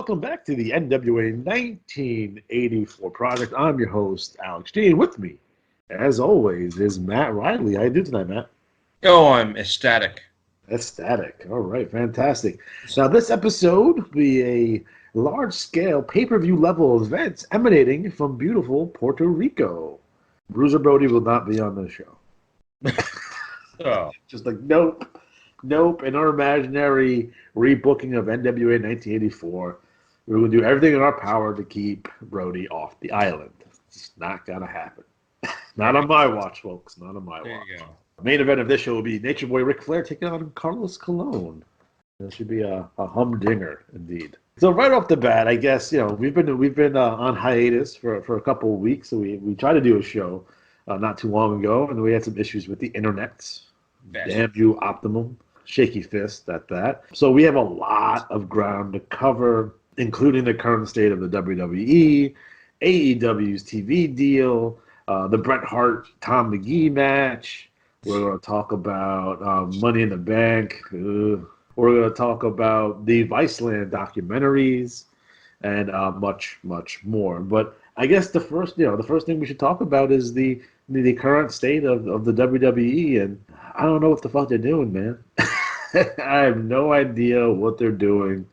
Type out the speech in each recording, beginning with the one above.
welcome back to the NWA 1984 project. I'm your host, Alex G, and with me, as always, is Matt Riley. How you doing tonight, Matt? Oh, I'm ecstatic. Ecstatic. All right, fantastic. Now, this episode will be a large-scale pay-per-view level event emanating from beautiful Puerto Rico. Bruiser Brody will not be on the show. Oh, Just like, nope. Nope, in our imaginary rebooking of NWA 1984, we're going to do everything in our power to keep Brody off the island. It's not going to happen. Not on my watch, folks. Not on my watch. there you go. The main event of this show will be Nature Boy Ric Flair taking on Carlos Colon. That should be a humdinger, indeed. So right off the bat, I guess we've been on hiatus for a couple of weeks. So we tried to do a show not too long ago, and we had some issues with the internet. Damn you, Optimum. Shaky fist at that. So we have a lot of ground to cover, including the current state of the WWE, AEW's TV deal, the Bret Hart-Tom McGee match. We're going to talk about Money in the Bank. We're going to talk about the Viceland documentaries and much, much more. But I guess the first thing we should talk about is the current state of the WWE, and I don't know what the fuck they're doing, man. I have no idea what they're doing.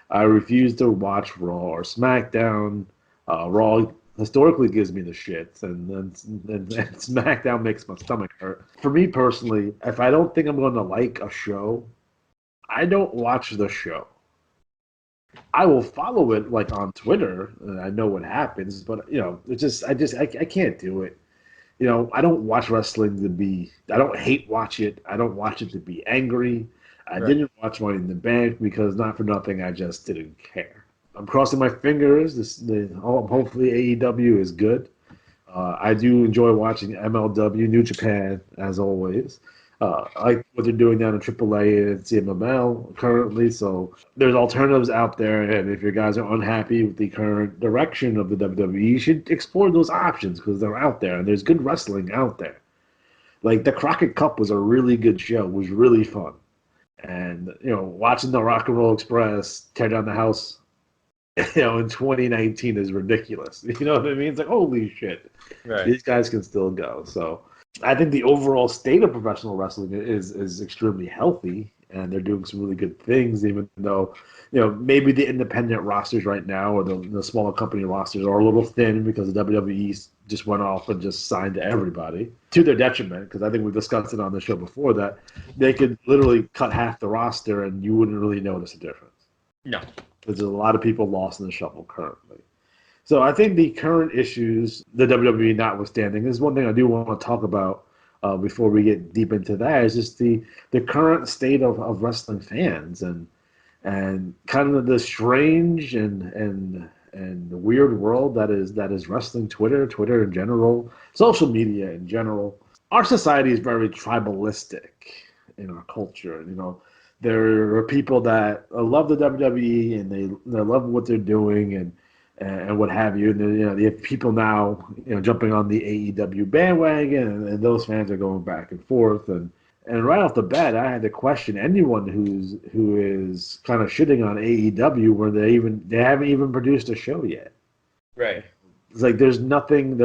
I refuse to watch Raw or SmackDown. Raw historically gives me the shits, and SmackDown makes my stomach hurt. For me personally, if I don't think I'm going to like a show, I don't watch the show. I will follow it like on Twitter, and I know what happens, but I can't do it. I don't watch wrestling to be. I don't hate watch it. I don't watch it to be angry. I didn't watch Money in the Bank because not for nothing, I just didn't care. I'm crossing my fingers. Hopefully AEW is good. I do enjoy watching MLW, New Japan, as always. I like what they're doing down in AAA and CMLL currently. So there's alternatives out there, and if your guys are unhappy with the current direction of the WWE, you should explore those options because they're out there, and there's good wrestling out there. Like the Crockett Cup was a really good show. It was really fun. And, watching the Rock and Roll Express tear down the house, in 2019 is ridiculous. You know what I mean? It's like, holy shit. Right. These guys can still go. So I think the overall state of professional wrestling is extremely healthy, and they're doing some really good things, even though, maybe the independent rosters right now or the smaller company rosters are a little thin because the WWE just went off and just signed to everybody to their detriment, because I think we discussed it on the show before that they could literally cut half the roster and you wouldn't really notice a difference. No. Because there's a lot of people lost in the shuffle currently. So I think the current issues, the WWE notwithstanding, is one thing I do want to talk about before we get deep into that, is just the current state of wrestling fans and kind of the strange and the weird world that is wrestling Twitter in general, social media in general. Our society is very tribalistic in our culture. There are people that love the WWE and they love what they're doing and what have you. And then, you have people now, jumping on the AEW bandwagon, and those fans are going back and forth. And right off the bat, I had to question anyone who is kind of shitting on AEW where they haven't even produced a show yet. Right. It's like there's nothing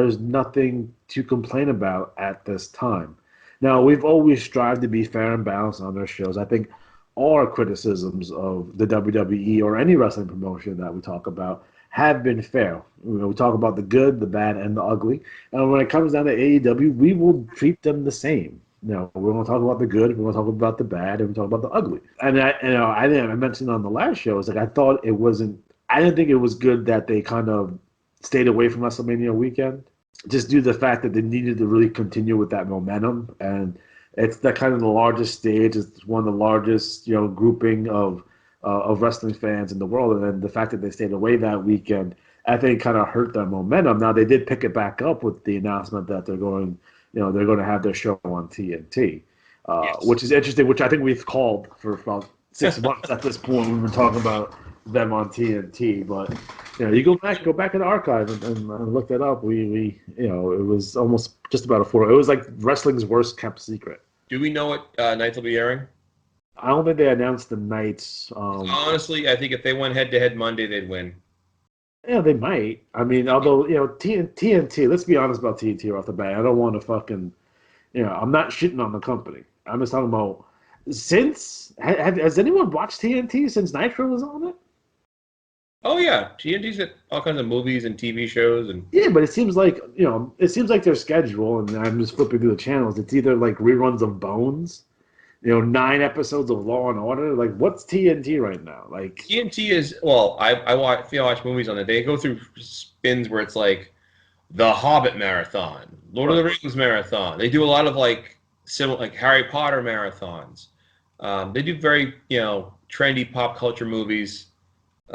to complain about at this time. Now, we've always strived to be fair and balanced on our shows. I think all our criticisms of the WWE or any wrestling promotion that we talk about have been fair. We talk about the good, the bad, and the ugly. And when it comes down to AEW, we will treat them the same. We're going to talk about the good, we're going to talk about the bad, and we talk about the ugly. And I mentioned on the last show, it's like I didn't think it was good that they kind of stayed away from WrestleMania weekend, just due to the fact that they needed to really continue with that momentum. And it's that kind of the largest stage. It's one of the largest, grouping of wrestling fans in the world. And then the fact that they stayed away that weekend, I think kind of hurt their momentum. Now they did pick it back up with the announcement that they're going to have their show on TNT, Yes. which is interesting, which I think we've called for about 6 months at this point. We've been talking about them on TNT, but you go back in the archive and look that up. We it was almost just about it was like wrestling's worst kept secret. Do we know what night they'll be airing? I don't think they announced the nights. Honestly, I think if they went head-to-head Monday, they'd win. Yeah, they might. I mean, although TNT. Let's be honest about TNT off the bat. I don't want to fucking. I'm not shitting on the company. I'm just talking about since. Has anyone watched TNT since Nitro was on it? Oh yeah, TNT's got all kinds of movies and TV shows and Yeah, but it seems like their schedule, and I'm just flipping through the channels. It's either like reruns of Bones, 9 episodes of Law and Order. Like, what's TNT right now? Like, TNT is well. I watch movies on it. They go through spins where it's like the Hobbit marathon, Lord of the right. Rings marathon. They do a lot of like similar like Harry Potter marathons. They do very trendy pop culture movies.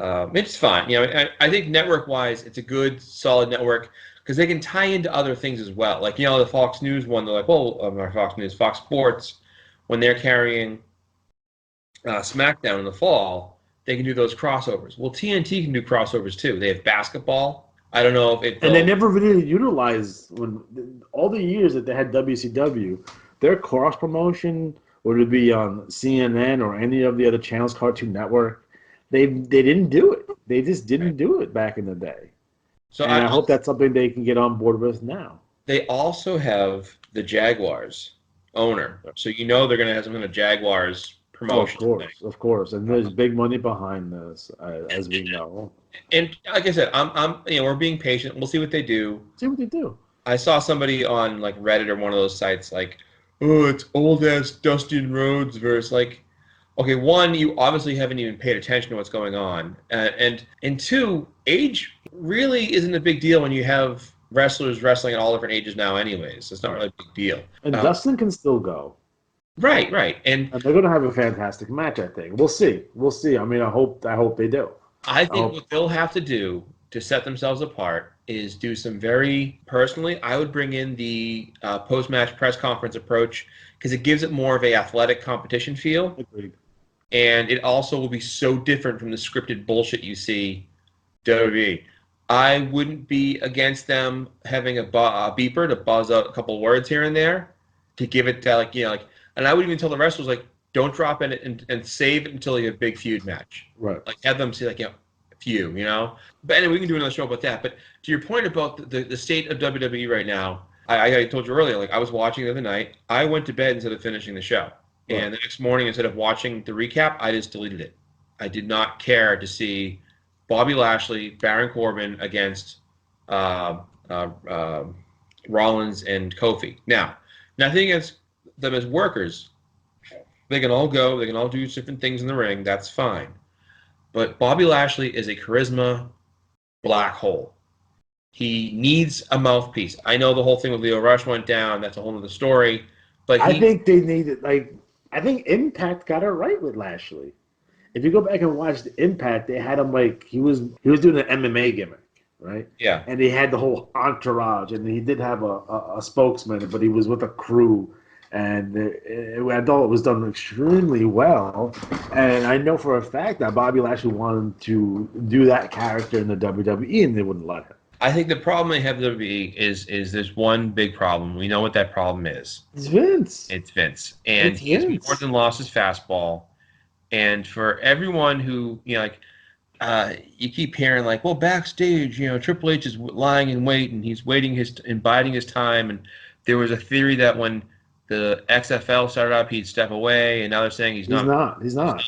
It's fine. I think network-wise, it's a good, solid network because they can tie into other things as well. Like, the Fox News one, they're like, well, not Fox News, Fox Sports, when they're carrying SmackDown in the fall, they can do those crossovers. Well, TNT can do crossovers too. They have basketball. I don't know if And they they'll. never really utilized when all the years that they had WCW, their cross promotion, whether it be on CNN or any of the other channels, Cartoon Network, they didn't do it. They just didn't do it back in the day. So And I hope that's something they can get on board with now. they also have the Jaguars owner. So they're going to have some kind of Jaguars Oh, of promotion thing. course, of course. And there's big money behind this, as we know. And like I said, we're being patient. We'll see what they do. See what they do. I saw somebody on like Reddit or one of those sites like, oh, it's old ass Dustin Rhodes versus like, okay, one, you obviously haven't even paid attention to what's going on, and two, age really isn't a big deal when you have wrestlers wrestling at all different ages now. Anyways, it's not really a big deal. And Dustin can still go. Right, and And they're going to have a fantastic match, I think. We'll see. We'll see. I mean, I hope they do. I think what they'll have to do to set themselves apart is do some very personally. I would bring in the post-match press conference approach because it gives it more of a athletic competition feel, Agreed. and it also will be so different from the scripted bullshit you see WWE. I wouldn't be against them having a beeper to buzz out a couple of words here and there to give it to and I would even tell the wrestlers like, don't drop in it and save it until you have a big feud match. Right. Like have them say like few. But anyway, we can do another show about that. But to your point about the state of WWE right now, I told you earlier, like I was watching the other night. I went to bed instead of finishing the show, Right. and the next morning instead of watching the recap, I just deleted it. I did not care to see Bobby Lashley, Baron Corbin against uh, uh, uh, Rollins and Kofi. Now, nothing against them as workers. They can all go. They can all do different things in the ring. That's fine. But Bobby Lashley is a charisma black hole. He needs a mouthpiece. I know the whole thing with Leo Rush went down. That's a whole other story. But I think they needed I think Impact got it right with Lashley. If you go back and watch the Impact, they had him like he was doing an MMA gimmick, right? yeah, And he had the whole entourage, and he did have a spokesman, but he was with a crew, and I thought it was done extremely well. And I know for a fact that Bobby Lashley wanted to do that character in the WWE, and they wouldn't let him. I think the problem they have with WWE is there's one big problem. We know what that problem is. It's Vince. It's Vince, and It's he's Vince. more than lost his fastball. And for everyone who you keep hearing like, well, backstage, Triple H is lying in wait, and he's waiting and biding his time. And there was a theory that when the XFL started up, he'd step away, and now they're saying he's He's not. not. He's not.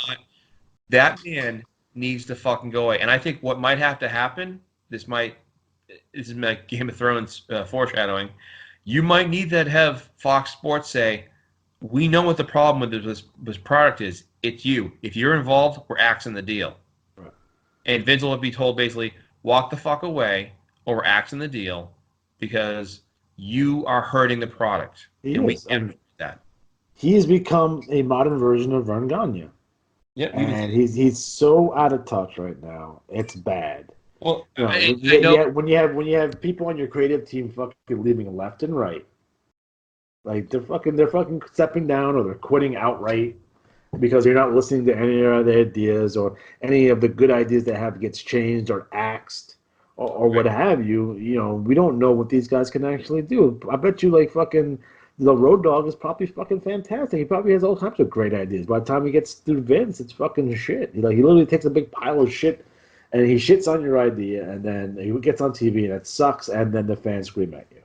That man needs to fucking go away. And I think what might have to happen, this is like Game of Thrones foreshadowing. You might need to have Fox Sports say, we know what the problem with this product is. It's you. If you're involved, we're axing the deal. Right. And Vince will be told basically, walk the fuck away, or we're axing the deal because you are hurting the product. He and is. we can't do that. He has become a modern version of Vern Gagne. Yeah, And he's so out of touch right now. It's bad. well, You know, I yeah, know. when you have people on your creative team fucking leaving left and right, like they're fucking stepping down or they're quitting outright because you're not listening to any of their ideas or any of the good ideas they have gets changed or axed or what have you. We don't know what these guys can actually do. I bet you like fucking the Road Dogg is probably fucking fantastic. He probably has all kinds of great ideas. By the time he gets through Vince, it's fucking shit. He literally takes a big pile of shit and he shits on your idea, and then he gets on TV and it sucks, and then the fans scream at you.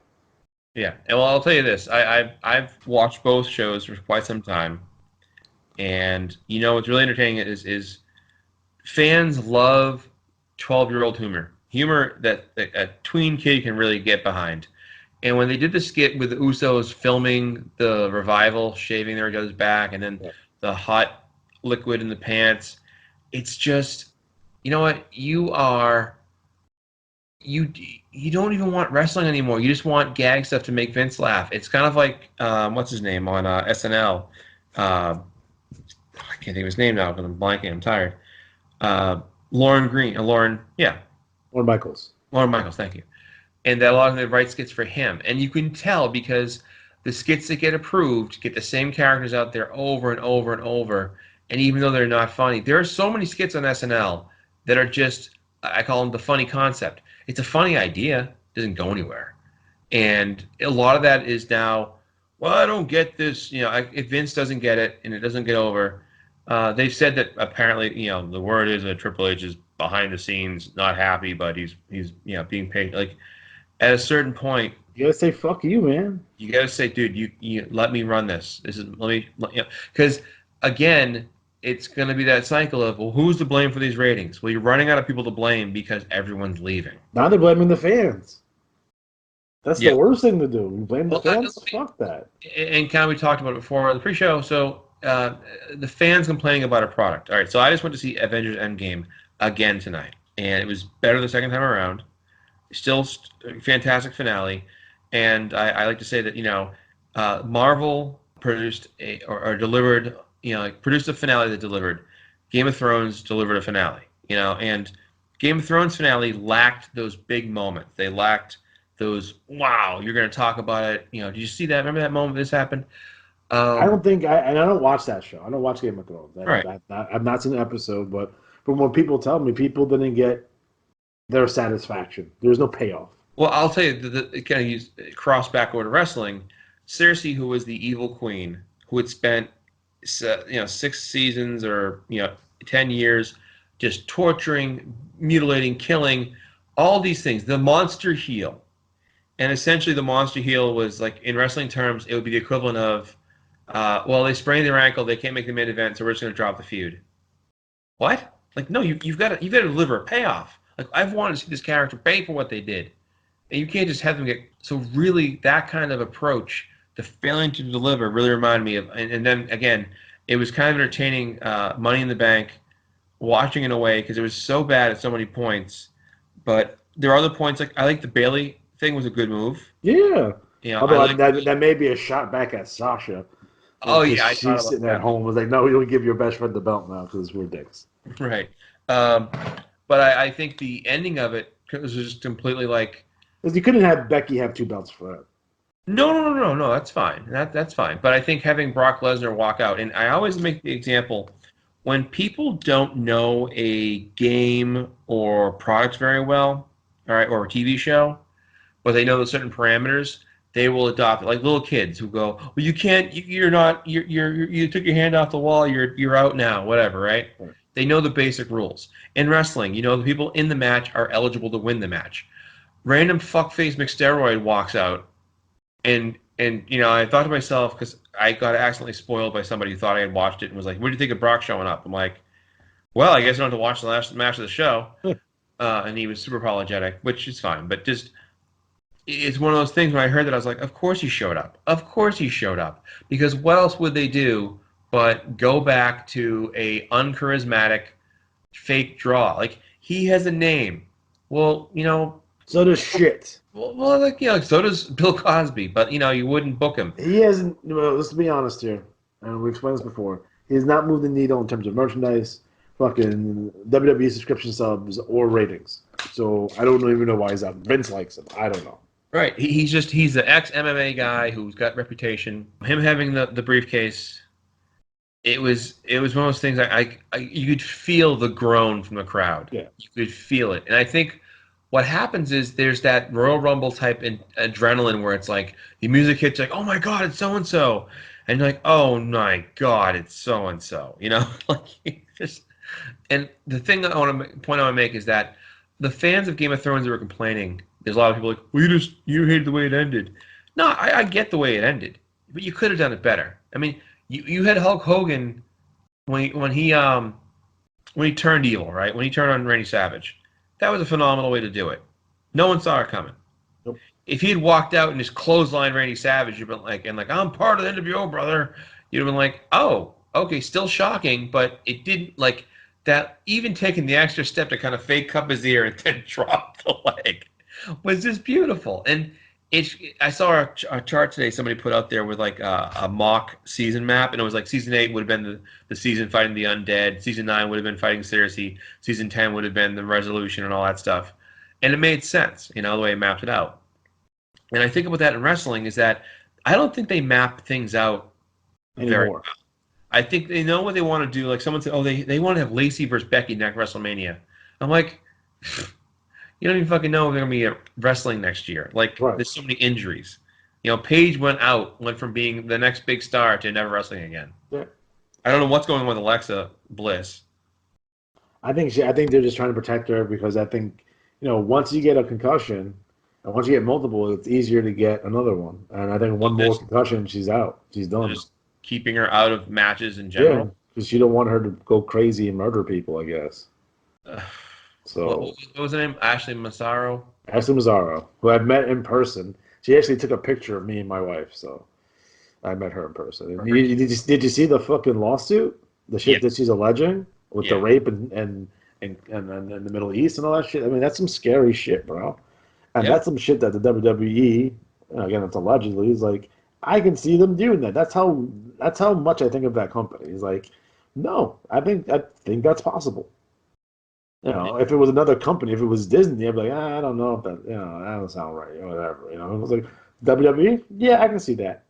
Yeah, and well, I'll tell you this: I've watched both shows for quite some time, and what's really entertaining is fans love 12-year-old humor that a tween kid can really get behind. And when they did the skit with the Usos filming the revival, shaving their each back, and then the hot liquid in the pants, it's just, you know what? You don't even want wrestling anymore. You just want gag stuff to make Vince laugh. It's kind of like what's his name on SNL. I can't think of his name now because I'm blanking. I'm tired. Lauren Green, Lauren Michaels. Lauren Michaels, thank you. And that a lot of them write skits for him, and you can tell because the skits that get approved get the same characters out there over and over and over. And even though they're not funny, there are so many skits on SNL that are just, I call them the funny concept. It's a funny idea, it doesn't go anywhere. And a lot of that is now, well, I don't get this. If Vince doesn't get it and it doesn't get over, they've said that apparently, the word is that Triple H is behind the scenes, not happy, but he's being paid. Like at a certain point, you gotta say fuck you, man. You gotta say, dude, you let me run this. Because again, it's gonna be that cycle of, well, who's to blame for these ratings? Well, you're running out of people to blame because everyone's leaving. Now they're blaming the fans. That's the worst thing to do. You blame the fans. Fuck that. And kind of we talked about it before on the pre-show. So the fans complaining about a product. All right, so I just went to see Avengers Endgame again tonight, and it was better the second time around. Still fantastic finale. And I like to say that, Marvel produced or delivered, produced a finale that delivered. Game of Thrones delivered a finale, and Game of Thrones finale lacked those big moments. They lacked those, wow, you're going to talk about it. Did you see that? Remember that moment this happened? I don't think, and I don't watch that show. I don't watch Game of Thrones. Right. I've not seen an episode, but from what people tell me, people didn't get their satisfaction. There's no payoff. Well, I'll tell you, kind of use cross back over to wrestling. Cersei, who was the evil queen, who had spent 6 seasons or 10 years just torturing, mutilating, killing, all these things. The monster heel, and essentially the monster heel was like, in wrestling terms, it would be the equivalent of, well, they sprained their ankle, they can't make the main event, so we're just going to drop the feud. What? Like, no, you've got to deliver a payoff. Like, I've wanted to see this character pay for what they did. And you can't just have them get... So really, that kind of approach, the failing to deliver, really reminded me of... And then, again, it was kind of entertaining, Money in the Bank, watching in a way, because it was so bad at so many points. But there are other points, like, I like the Bailey thing was a good move. Yeah. Although that may be a shot back at Sasha. Oh, yeah. She's sitting at home was like, no, you'll give your best friend the belt now because we're dicks. Right. But I think the ending of it was just completely like... Because you couldn't have Becky have 2 belts for that. No, that's fine. That's fine. But I think having Brock Lesnar walk out, and I always make the example, when people don't know a game or product very well, all right, or a TV show, but they know the certain parameters, they will adopt it. Like little kids who go, well, you can't, you took your hand off the wall, you're out now, whatever, right? They know the basic rules. In wrestling, the people in the match are eligible to win the match. Random fuckface McSteroid walks out, and I thought to myself, because I got accidentally spoiled by somebody who thought I had watched it and was like, what do you think of Brock showing up? I'm like, well, I guess I don't have to watch the last match of the show. And he was super apologetic, which is fine. But just, it's one of those things when I heard that, I was like, of course he showed up. Of course he showed up. Because what else would they do but go back to a uncharismatic fake draw? Like, he has a name. Well, so does shit. Well, so does Bill Cosby, but you wouldn't book him. He hasn't. Well, let's be honest here, and we've explained this before. He has not moved the needle in terms of merchandise, fucking WWE subscription subs, or ratings. So I don't even know why he's out. Vince likes him. I don't know. Right. He's the ex-MMA guy who's got reputation. Him having the briefcase, it was one of those things. You could feel the groan from the crowd. Yeah. You could feel it, and I think what happens is there's that Royal Rumble type adrenaline where it's like the music hits, like, oh my God, it's so and so, and you're like, oh my God, it's so and so, you know, like just. And the thing that I want to point I want to make is that the fans of Game of Thrones that were complaining, there's a lot of people like, well, you hated the way it ended. No, I get the way it ended, but you could have done it better. I mean, you had Hulk Hogan when he turned evil, right? When he turned on Randy Savage, that was a phenomenal way to do it. No one saw it coming. Nope. If he had walked out and just clotheslined Randy Savage, you'd been like, I'm part of the NWO, brother. You'd have been like, oh, okay, still shocking, but it didn't like that. Even taking the extra step to kind of fake cup his ear and then drop the leg was just beautiful. And I saw a chart today somebody put out there with like a mock season map, and it was like season 8 would have been the season fighting the undead, season 9 would have been fighting Cersei, season 10 would have been the resolution and all that stuff, and it made sense, the way it mapped it out. And I think about that in wrestling is that I don't think they map things out very well. I think they know what they want to do. Like someone said, oh, they want to have Lacey versus Becky next WrestleMania. I'm like, you don't even fucking know if they're going to be wrestling next year. Like, There's so many injuries. Paige went from being the next big star to never wrestling again. Yeah. I don't know what's going on with Alexa Bliss. I think they're just trying to protect her because I think, once you get a concussion, and once you get multiple, it's easier to get another one. And I think one more concussion, she's out. She's done. Just keeping her out of matches in general? Yeah, because you don't want her to go crazy and murder people, I guess. So what was her name? Ashley Massaro? Ashley Massaro, who I've met in person. She actually took a picture of me and my wife, so I met her in person. Did you see the fucking lawsuit? The shit that she's alleging with the rape and in the Middle East and all that shit? I mean, that's some scary shit, bro. And that's some shit that the WWE, again, it's allegedly, is like, I can see them doing that. That's how much I think of that company. It's like, no, I think that's possible. If it was another company, if it was Disney, I'd be like, I don't know if that, that doesn't sound right, or whatever. It was like WWE, yeah, I can see that.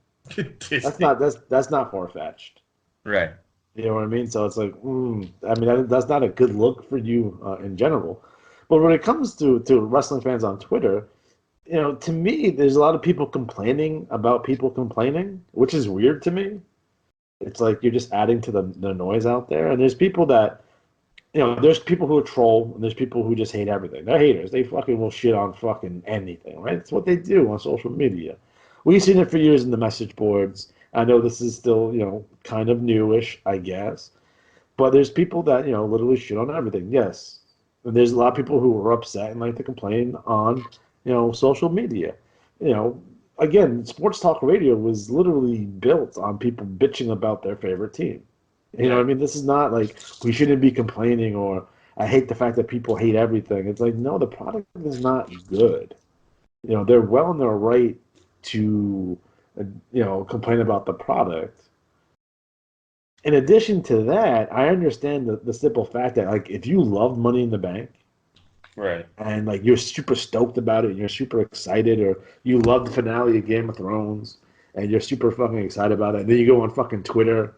that's not far fetched, right? You know what I mean? So it's like, I mean, that's not a good look for you in general. But when it comes to wrestling fans on Twitter, to me, there's a lot of people complaining about people complaining, which is weird to me. It's like you're just adding to the noise out there, and there's people that. There's people who are troll, and there's people who just hate everything. They're haters. They fucking will shit on fucking anything, right? It's what they do on social media. We've seen it for years in the message boards. I know this is still, kind of newish, I guess. But there's people that, literally shit on everything. Yes. And there's a lot of people who are upset and like to complain on, social media. Again, sports talk radio was literally built on people bitching about their favorite team. You know what I mean? This is not like we shouldn't be complaining or I hate the fact that people hate everything. It's like, no, the product is not good. They're well in their right to, complain about the product. In addition to that, I understand the simple fact that, like, if you love Money in the Bank, right, and, like, you're super stoked about it and you're super excited, or you love the finale of Game of Thrones and you're super fucking excited about it, and then you go on fucking Twitter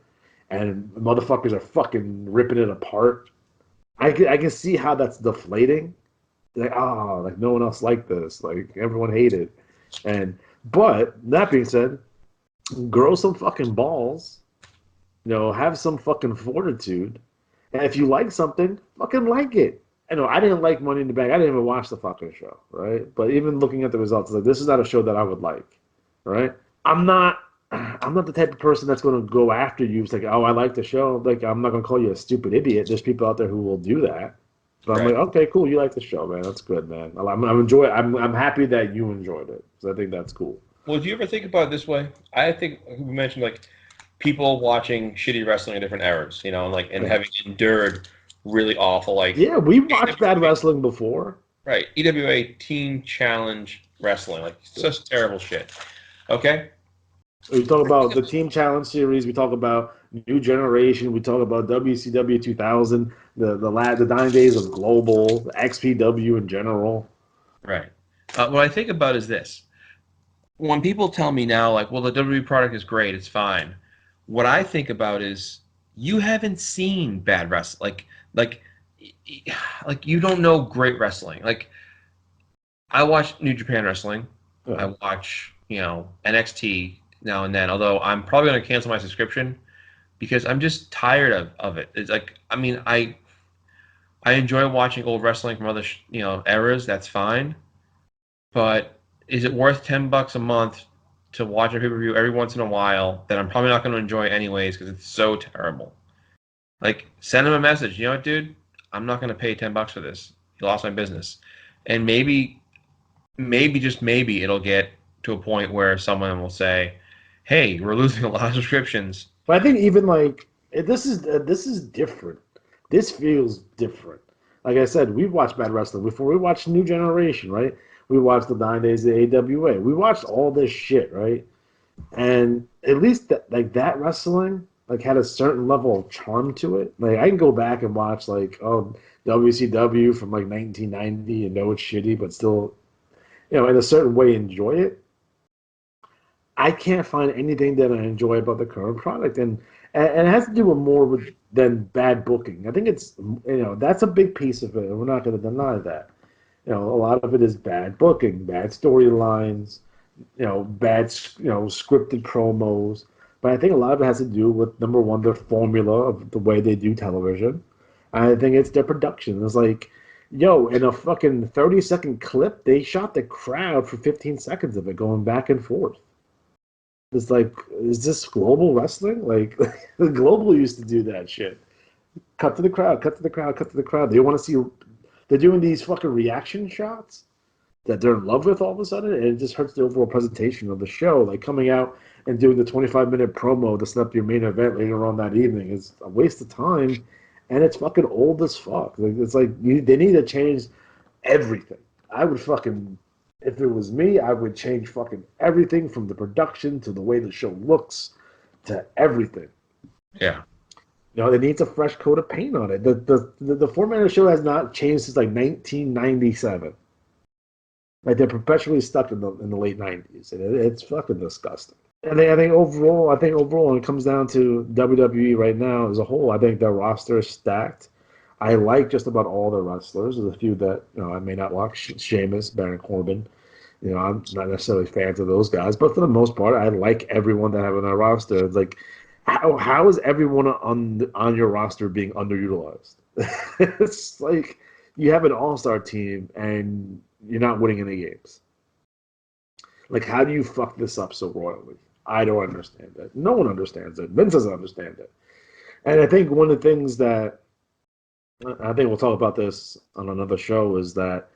and motherfuckers are fucking ripping it apart. I can see how that's deflating. Like, like no one else liked this. Like everyone hated. But that being said, grow some fucking balls. Have some fucking fortitude. And if you like something, fucking like it. I didn't like Money in the Bank. I didn't even watch the fucking show, right? But even looking at the results, like this is not a show that I would like, right? I'm not the type of person that's going to go after you. It's like, oh, I like the show. Like, I'm not going to call you a stupid idiot. There's people out there who will do that. But I'm like, okay, cool. You like the show, man. That's good, man. I'm happy that you enjoyed it because I think that's cool. Well, do you ever think about it this way? I think we mentioned like people watching shitty wrestling in different eras, and having endured really awful we watched bad wrestling before. Right, EWA Team Challenge Wrestling, like such terrible shit. Okay. We talk about the Team Challenge series. We talk about New Generation. We talk about WCW 2000, the dying days of Global, the XPW in general. Right. What I think about is this. When people tell me now, like, well, the WWE product is great, it's fine. What I think about is you haven't seen bad wrestling. Like you don't know great wrestling. Like, I watch New Japan Wrestling. Yeah. I watch, NXT now and then. Although I'm probably going to cancel my subscription because I'm just tired of it. It's like, I mean, I enjoy watching old wrestling from other, eras. That's fine. But is it worth $10 a month to watch a pay-per-view every once in a while that I'm probably not going to enjoy anyways because it's so terrible? Like, send him a message. You know what, dude? I'm not going to pay $10 for this. You lost my business. And maybe just maybe it'll get to a point where someone will say, "Hey, we're losing a lot of subscriptions." But I think even like this is different. This feels different. Like I said, we watched bad wrestling before. We watched New Generation, right? We watched the 9 Days of AWA. We watched all this shit, right? And at least that wrestling like had a certain level of charm to it. Like I can go back and watch like WCW from like 1990 and know it's shitty, but still, in a certain way enjoy it. I can't find anything that I enjoy about the current product, and it has to do with more with than bad booking. I think it's that's a big piece of it, and we're not going to deny that. A lot of it is bad booking, bad storylines, bad scripted promos. But I think a lot of it has to do with number one, their formula of the way they do television. I think it's their production. It's like, in a fucking 30-second clip, they shot the crowd for 15 seconds of it going back and forth. It's like, is this global wrestling? Like, the global used to do that shit. Cut to the crowd, cut to the crowd, cut to the crowd. They want to see. They're doing these fucking reaction shots that they're in love with all of a sudden, and it just hurts the overall presentation of the show. Like coming out and doing the 25-minute promo to set up your main event later on that evening is a waste of time, and it's fucking old as fuck. Like, it's like they need to change everything. I would fucking, if it was me, I would change fucking everything from the production to the way the show looks to everything. Yeah. It needs a fresh coat of paint on it. The format of the show has not changed since like 1997. Like they're perpetually stuck in the late 90s, and it's fucking disgusting. And I think overall, when it comes down to WWE right now as a whole, I think their roster is stacked. I like just about all the wrestlers. There's a few that I may not like. Sheamus, Baron Corbin. I'm not necessarily fans of those guys, but for the most part, I like everyone that I have on their roster. It's like, how is everyone on your roster being underutilized? It's like you have an all-star team and you're not winning any games. Like, how do you fuck this up so royally? I don't understand it. No one understands it. Vince doesn't understand it. And I think one of the things that I think we'll talk about this on another show is that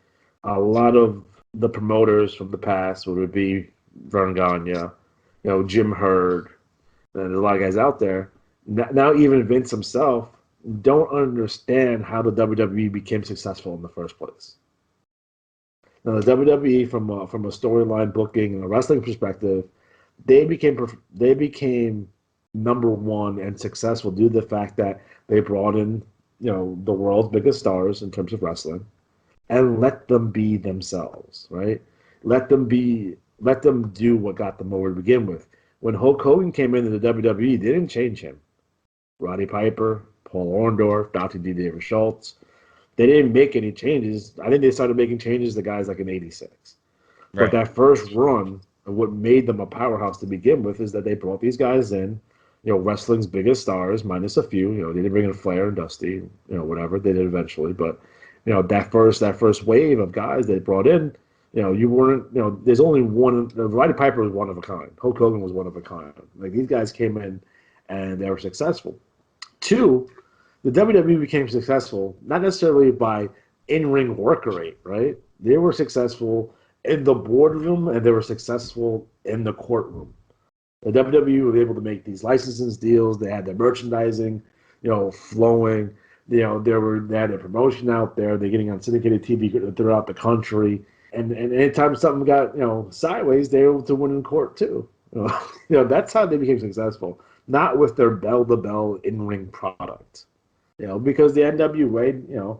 a lot of the promoters from the past, whether it be Vern Gagne, Jim Herd, and there's a lot of guys out there. Now even Vince himself don't understand how the WWE became successful in the first place. Now the WWE, from a storyline booking and a wrestling perspective, they became number one and successful due to the fact that they brought in the world's biggest stars in terms of wrestling and let them be themselves, right? Let them do what got them over to begin with. When Hulk Hogan came into the WWE, they didn't change him. Roddy Piper, Paul Orndorff, Dr. D. David Schultz, they didn't make any changes. I think they started making changes to guys like in '86. Right. But that first run, and what made them a powerhouse to begin with, is that they brought these guys in, wrestling's biggest stars, minus a few. They didn't bring in Flair and Dusty, whatever they did eventually. But that first wave of guys they brought in, you weren't, there's only one. Roddy Piper was one of a kind. Hulk Hogan was one of a kind. Like these guys came in, and they were successful. Two, the WWE became successful not necessarily by in-ring work rate, right? They were successful in the boardroom and they were successful in the courtroom. The WWE was able to make these licensing deals. They had their merchandising, flowing. They had their promotion out there. They're getting on syndicated TV throughout the country. And anytime something got sideways, they were able to win in court too. That's how they became successful. Not with their bell-to-bell in-ring product. Because the NWA,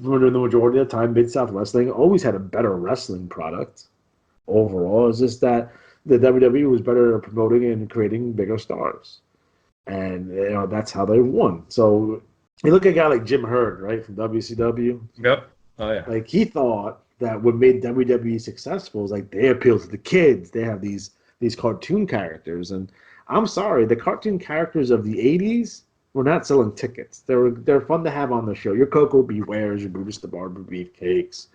for the majority of the time, Mid-South Wrestling always had a better wrestling product overall. It's just that the WWE was better at promoting and creating bigger stars. And, that's how they won. So you look at a guy like Jim Herd, right, from WCW. Yep. Oh, yeah. Like, he thought that what made WWE successful is like they appeal to the kids. They have these cartoon characters, and I'm sorry, the cartoon characters of the '80s were not selling tickets. They're fun to have on the show. Your Coco Bewares, your Brutus the Barber Beefcakes,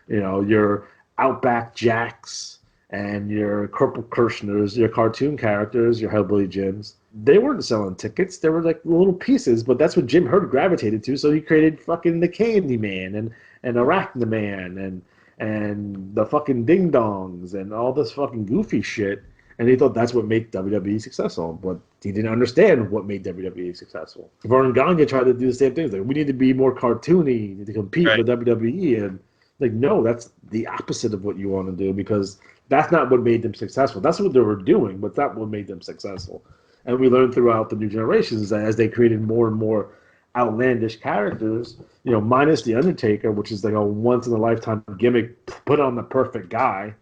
your Outback Jacks, and your Corporal Kirschners, your cartoon characters, your Hellbilly Jims. They weren't selling tickets. They were like little pieces, but that's what Jim Herd gravitated to. So he created fucking the Candy Man and Arachnaman and the fucking Ding Dongs and all this fucking goofy shit. And he thought that's what made WWE successful, but he didn't understand what made WWE successful. Vern Gagne tried to do the same thing. Like, we need to be more cartoony to compete with WWE, and like, no, that's the opposite of what you want to do, because that's not what made them successful. That's what they were doing, but that's not what made them successful. And we learned throughout the new generations that as they created more and more outlandish characters, minus the Undertaker, which is like a once in a lifetime gimmick put on the perfect guy,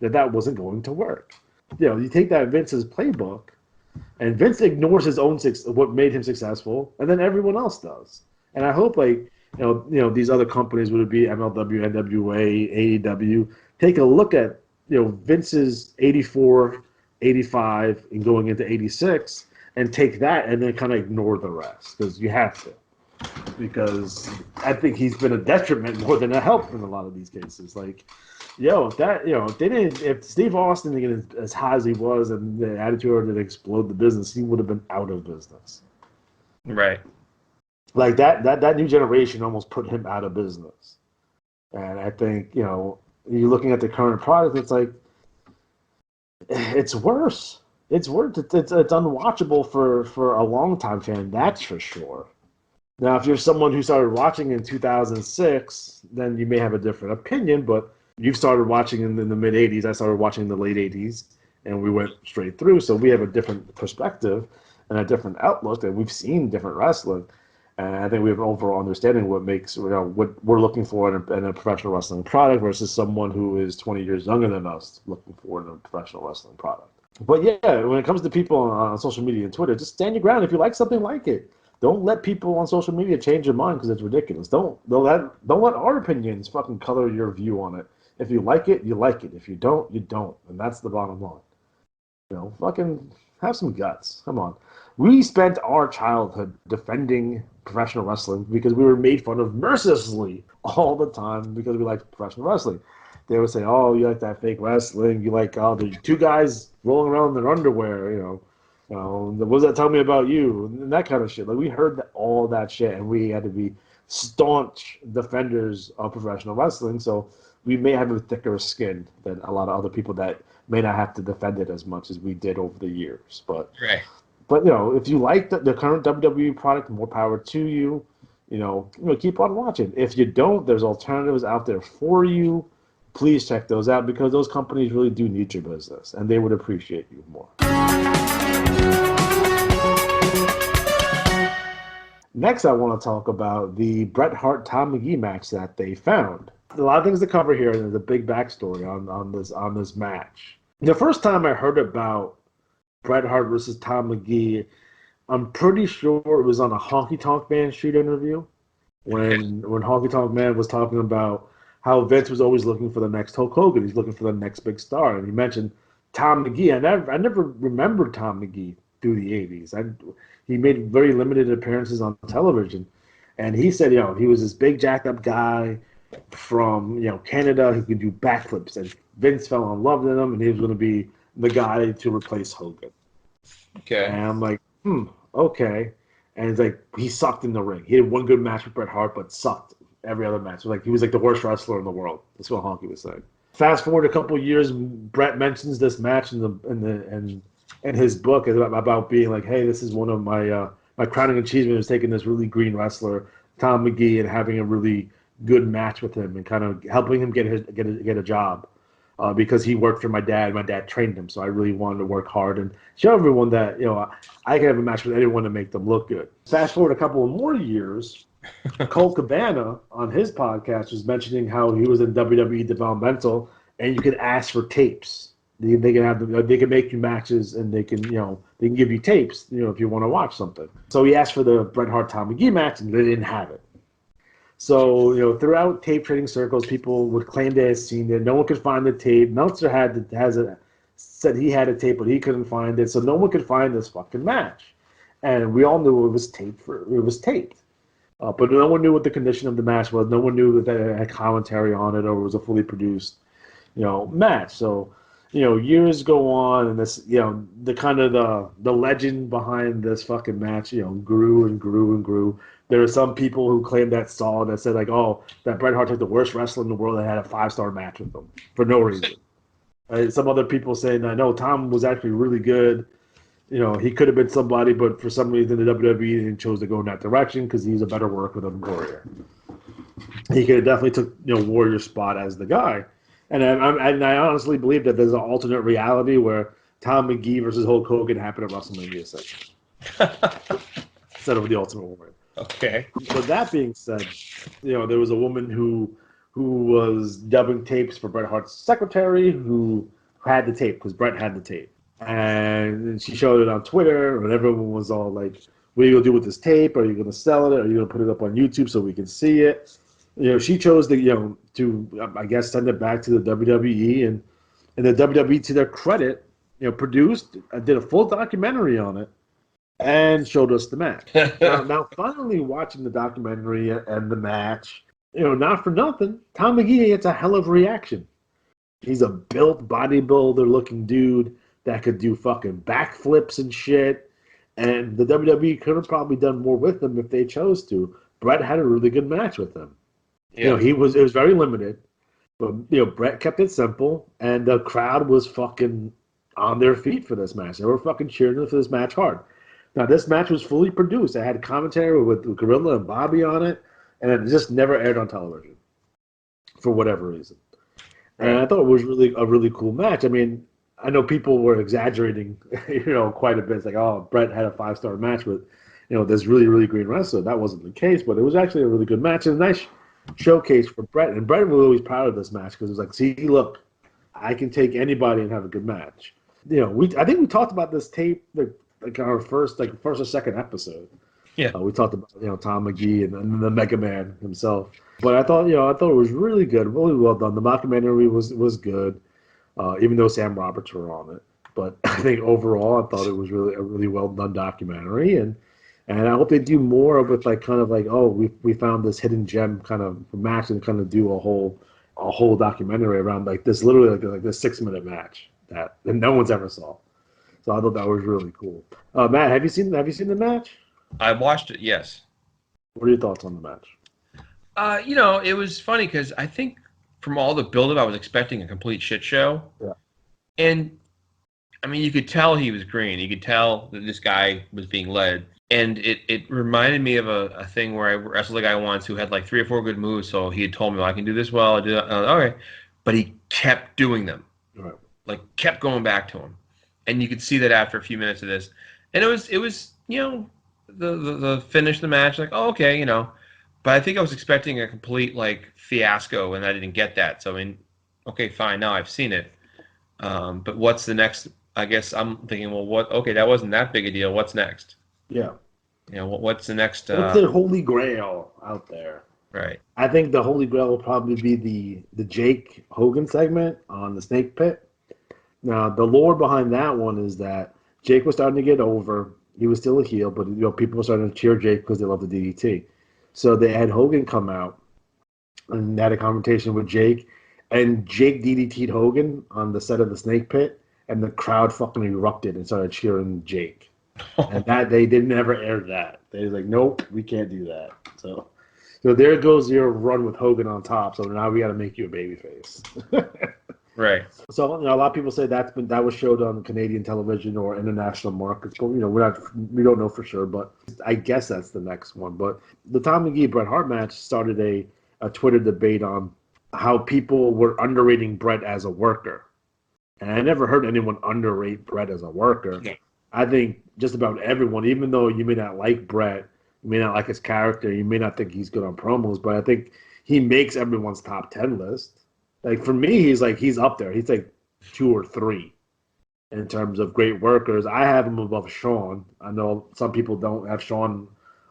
that wasn't going to work. You take that Vince's playbook, and Vince ignores his own what made him successful, and then everyone else does. And I hope these other companies, would it be MLW, NWA, AEW, take a look at Vince's 84, 85, and going into 86, and take that and then kind of ignore the rest, because you have to. Because I think he's been a detriment more than a help in a lot of these cases. Like, if Steve Austin didn't get as high as he was and the attitude didn't explode the business, he would have been out of business. Right. Like that new generation almost put him out of business. And I think, you're looking at the current product, it's like, it's worse. It's worse. It's unwatchable for a longtime fan, that's for sure. Now, if you're someone who started watching in 2006, then you may have a different opinion, but you've started watching in the mid-'80s. I started watching in the late '80s, and we went straight through. So we have a different perspective and a different outlook, and we've seen different wrestling. And I think we have an overall understanding what makes, what we're looking for in a professional wrestling product versus someone who is 20 years younger than us looking for in a professional wrestling product. But yeah, when it comes to people on social media and Twitter, just stand your ground. If you like something, like it. Don't let people on social media change your mind because it's ridiculous. Don't let our opinions fucking color your view on it. If you like it, you like it. If you don't, you don't. And that's the bottom line. Fucking have some guts. Come on. We spent our childhood defending professional wrestling because we were made fun of mercilessly all the time because we liked professional wrestling. They would say, "Oh, you like that fake wrestling? You like the two guys rolling around in their underwear, what does that tell me about you?" And that kind of shit. Like, we heard all that shit, and we had to be staunch defenders of professional wrestling. So we may have a thicker skin than a lot of other people that may not have to defend it as much as we did over the years. But if you like the current WWE product, more power to you. Keep on watching. If you don't, there's alternatives out there for you. Please check those out because those companies really do need your business, and they would appreciate you more. Next, I want to talk about the Bret Hart-Tom McGee match that they found. A lot of things to cover here, and there's a big backstory on this match. The first time I heard about Bret Hart versus Tom McGee, I'm pretty sure it was on a Honky Tonk Man shoot interview when Honky Tonk Man was talking about how Vince was always looking for the next Hulk Hogan. He's looking for the next big star, and he mentioned Tom McGee. I never remembered Tom McGee through the 80s. He made very limited appearances on television, and he said, he was this big jacked up guy from Canada who could do backflips, and Vince fell in love with him, and he was going to be the guy to replace Hogan. Okay. And I'm like, okay. And it's like, he sucked in the ring. He had one good match with Bret Hart, but sucked every other match. He was like the worst wrestler in the world. That's what Honky was saying. Fast forward a couple of years, Bret mentions this match in his book about being like, hey, this is one of my crowning achievements, is taking this really green wrestler, Tom McGee, and having a really good match with him and kind of helping him get a job. Because he worked for my dad. My dad trained him, so I really wanted to work hard and show everyone that I can have a match with anyone to make them look good. Fast forward a couple of more years, Colt Cabana on his podcast was mentioning how he was in WWE developmental, and you could ask for tapes. They can make you matches, and they can give you tapes if you want to watch something. So he asked for the Bret Hart Tom McGee match, and they didn't have it. So, throughout tape trading circles, people would claim they had seen it. No one could find the tape. Meltzer said he had a tape, but he couldn't find it. So no one could find this fucking match. And we all knew it was taped. But no one knew what the condition of the match was. No one knew that it had commentary on it or it was a fully produced, match. So, years go on, and this, the kind of the legend behind this fucking match, grew and grew and grew. There are some people who claim that saw that said like, oh, that Bret Hart took the worst wrestler in the world and had a 5-star match with them for no reason. Some other people saying that no, Tom was actually really good. He could have been somebody, but for some reason the WWE chose to go in that direction because he's a better worker than Warrior. He could have definitely took Warrior's spot as the guy, and I honestly believe that there's an alternate reality where Tom McGee versus Hulk Hogan happened at WrestleMania 6 instead of the Ultimate Warrior. Okay. But that being said, there was a woman who was dubbing tapes for Bret Hart's secretary who had the tape because Bret had the tape. And she showed it on Twitter, and everyone was all like, what are you going to do with this tape? Are you going to sell it? Are you going to put it up on YouTube so we can see it? She chose to, I guess, send it back to the WWE. And the WWE, to their credit, produced, did a full documentary on it and showed us the match. now, finally watching the documentary and the match, not for nothing, Tom McGee gets a hell of a reaction. He's a built bodybuilder-looking dude that could do fucking backflips and shit. And the WWE could have probably done more with him if they chose to. Bret had a really good match with him. Yeah. It was very limited. But, Bret kept it simple. And the crowd was fucking on their feet for this match. They were fucking cheering for this match hard. Now, this match was fully produced. It had commentary with Gorilla and Bobby on it. And it just never aired on television for whatever reason. Right. And I thought it was really a really cool match. I mean, I know people were exaggerating, quite a bit. It's like, oh, Bret had a 5-star match with, this really, really great wrestler. That wasn't the case, but it was actually a really good match and a nice showcase for Bret. And Bret was always proud of this match because it was like, see, look, I can take anybody and have a good match. I think we talked about this tape like our first or second episode. Yeah, we talked about Tom McGee and the Mega Man himself. But I thought it was really good, really well done. The documentary was good. Even though Sam Roberts were on it. But I think overall, I thought it was really a really well done documentary, and I hope they do more of it, like kind of like, oh, we found this hidden gem kind of match, and kind of do a whole documentary around like this, literally like this 6-minute match that no one's ever saw. So I thought that was really cool. Matt, have you seen the match? I watched it. Yes. What are your thoughts on the match? It was funny because I think, from all the build-up, I was expecting a complete shit show. Yeah. And, I mean, you could tell he was green. You could tell that this guy was being led. And it reminded me of a thing where I wrestled a guy once who had like 3 or 4 good moves. So he had told me, well, I can do this well. I do that. Okay. But he kept doing them. Right. Like, kept going back to him. And you could see that after a few minutes of this. And it was the finish of the match, like, oh, okay, But I think I was expecting a complete fiasco, and I didn't get that. So I mean, okay, fine. Now I've seen it. But what's the next? I guess I'm thinking, well, what? Okay, that wasn't that big a deal. What's next? Yeah. What's the next? What's the holy grail out there? Right. I think the holy grail will probably be the Jake Hogan segment on the Snake Pit. Now, the lore behind that one is that Jake was starting to get over. He was still a heel, but people were starting to cheer Jake because they love the DDT. So they had Hogan come out and had a conversation with Jake, and Jake DDT'd Hogan on the set of the Snake Pit, and the crowd fucking erupted and started cheering Jake. And that they didn't ever air that. They were like, nope, we can't do that. So there goes your run with Hogan on top. So now we got to make you a babyface. Right. So a lot of people say that was showed on Canadian television or international markets. We don't know for sure, but I guess that's the next one. But the Tom McGee Bret Hart match started a Twitter debate on how people were underrating Bret as a worker, and I never heard anyone underrate Bret as a worker. Yeah. I think just about everyone, even though you may not like Bret, you may not like his character, you may not think he's good on promos, but I think he makes everyone's top 10 list. Like, for me, he's up there. He's like 2 or 3 in terms of great workers. I have him above Shawn. I know some people don't have Shawn